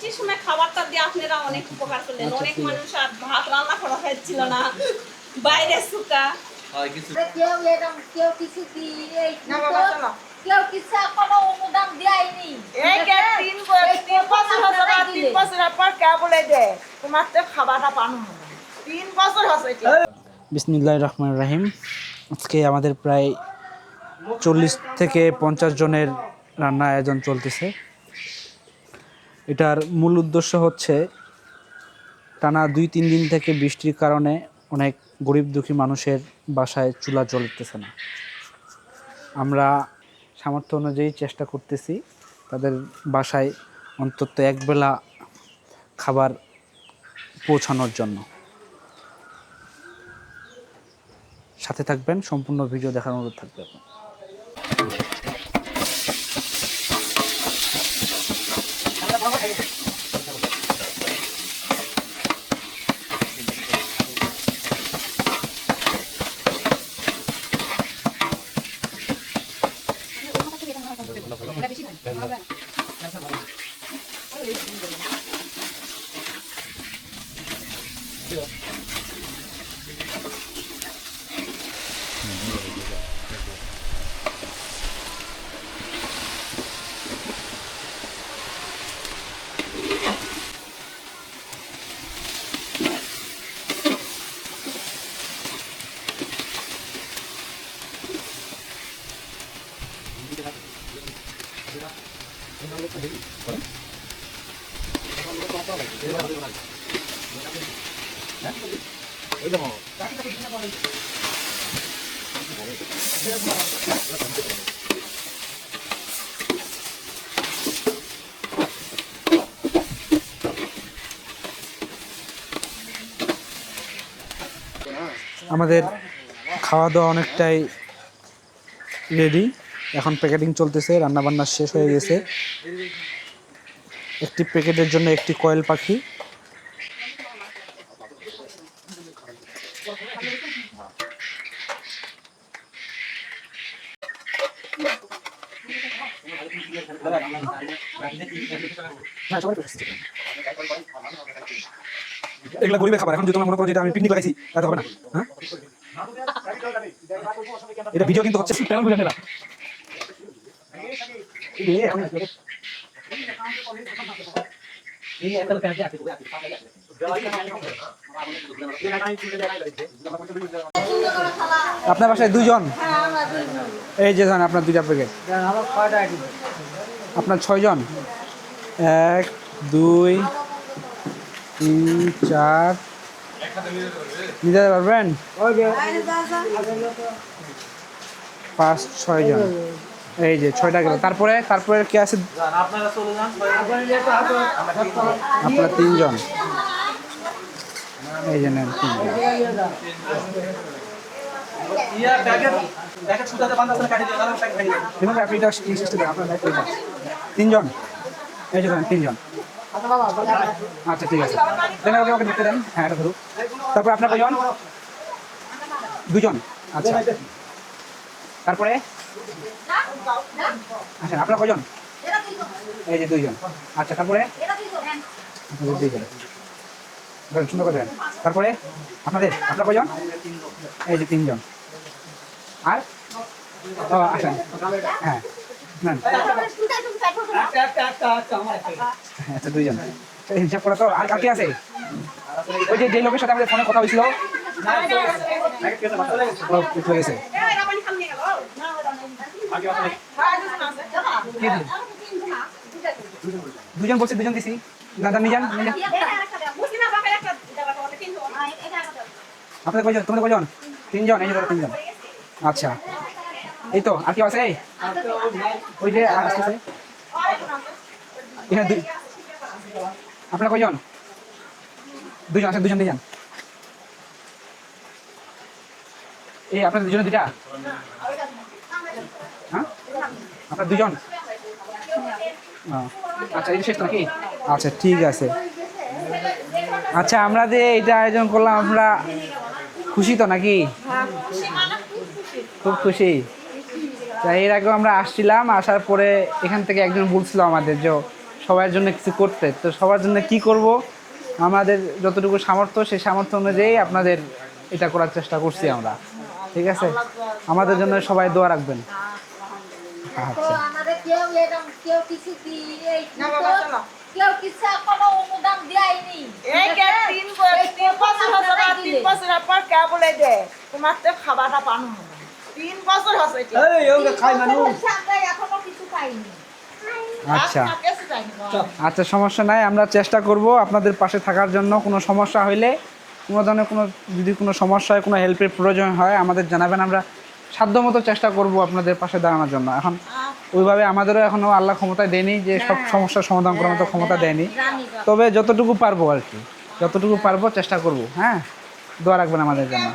বৃষ্টির সময় খাবারটা দিয়ে আপনারা অনেক উপকার করলেন। অনেক মানুষ আর ভাত রান্না করা হয়েছিল না, বাইরে শুকা কেউ এরকম কেউ কিছু দিয়ে কেউ কিছু এখনো অনুদান দেয়নি। তিন বছর পর কে বলে দেয় তোমার তো খাবারটা পানো হবে 3 বছর হচ্ছে। বিসমিল্লাহির রহমানির রহিম। আজকে আমাদের প্রায় 40 থেকে 50 জনের রান্না আয়োজন চলতেছে। এটার মূল উদ্দেশ্য হচ্ছে টানা 2-3 দিন থেকে বৃষ্টির কারণে অনেক গরিব দুঃখী মানুষের বাসায় চুলা জ্বলতেছে না। আমরা সামর্থ্য অনুযায়ী চেষ্টা করতেছি তাদের বাসায় অন্তত একবেলা খাবার পৌঁছানোর জন্য। সাথে থাকবেন, সম্পূর্ণ ভিডিও দেখার অনুরোধ থাকবে। আমাদের খাওয়া দাওয়া অনেকটাই রেডি, এখন প্যাকেটিং চলতেছে, রান্নাবান্না শেষ হয়ে গেছে। একটি প্যাকেটের জন্য একটি কয়েল পাখি। এগুলো গরিবের খাবার। এখন যদি তোমরা মনে করো যেটা আমি পিকনিক লাগাইছি তাহলে হবে না। হ্যাঁ, এটা ভিডিও কিন্তু হচ্ছে। আপনার বাসায় 2 জন? এই যে যান আপনার 2টা প্যাকেট। আপনার 6 জন? 1 2 3 4 নিতে পারবেন? 5 6 জন। এই যে 6টা গেল। তারপরে কে আছে? আপনারা 3 জন। এই যে নেন 3 জন। তিন জন। এই যে 3 জন। আচ্ছা ঠিক আছে, ওকে দেখতে দেন। হ্যাঁ, এটা ধরুন। তারপর আপনার কয়জন? 2 জন। আচ্ছা, তারপরে আচ্ছা আপনার কয়জন? এই যে 2 জন। আচ্ছা, তারপরে 2 জন। সুন্দর করে দেন। তারপরে আপনার কয়জন? এই যে 3 জন। আর আচ্ছা, হ্যাঁ নেন। আচ্ছা 2 জন। হিসাব করা তো। আর কে আছে? ওই যে লোকের সাথে আমাদের ফোনে কথা হয়েছিল। গেছে। 2 জন বলছি, 2 জন দিছি। দাদা নিয়ে যান। আপনাদের কয়জন? তোমাদের কয়জন? 3 জন। এই যে 3 জন। আচ্ছা, এই তো। আর কি আছে? ওই যে আসতেছে এখানে। আপনার কয়জন? 2 জন। আচ্ছা, 2 জন দিয়ে যান। এই আপনাদের 2 জনের 2টা? হ্যাঁ, আপনার 2 জন। আচ্ছা, এই শেষ নাকি? আচ্ছা ঠিক আছে। আচ্ছা, আমরা যে এটা আয়োজন করলাম, আমরা খুশি তো নাকি? খুব খুশি। তাই এর আগেও আমরা আসছিলাম, আসার পরে এখান থেকে একজন বলছিল আমাদের যে সবার জন্য কিছু করতে। তো সবার জন্য কি করব, আমাদের যতটুকু সামর্থ্য সেই সামর্থ্য অনুযায়ী আপনাদের এটা করার চেষ্টা করছি আমরা। ঠিক আছে, আমাদের জন্য সবাই দোয়া রাখবেন। তো আচ্ছা আমাদের কেউ কিছু এই না বাবা চলো। কেউ কিছু এখনো অনুদান দেয়নি। এই কে তিন বছর হচ্ছে না, 3 বছরের পর কে বলে দে তোমার তো খাবারটা পানো হবে। 3 বছর হচ্ছে এটা। আমরা এখনো কিছু পাইনি। আচ্ছা আর কিছু চাইনি বাবা। আচ্ছা, সমস্যা নাই, আমরা চেষ্টা করব আপনাদের পাশে থাকার জন্য। কোনো সমস্যা হইলে, কোনো ধরনের যদি কোনো সমস্যা হয়, কোনো হেল্পের প্রয়োজন হয় আমাদের জানাবেন, আমরা সাধ্যমতো চেষ্টা করব আপনাদের পাশে দাঁড়ানোর জন্য। এখন ওইভাবে আমাদেরও এখনও আল্লাহ ক্ষমতা দেয়নি যে সব সমস্যার সমাধান করার মতো ক্ষমতা দেয়নি, জানি বাবা। তবে যতটুকু পারবো আর কি, যতটুকু পারবো চেষ্টা করব। হ্যাঁ, দোয়া রাখবেন আমাদের জন্য।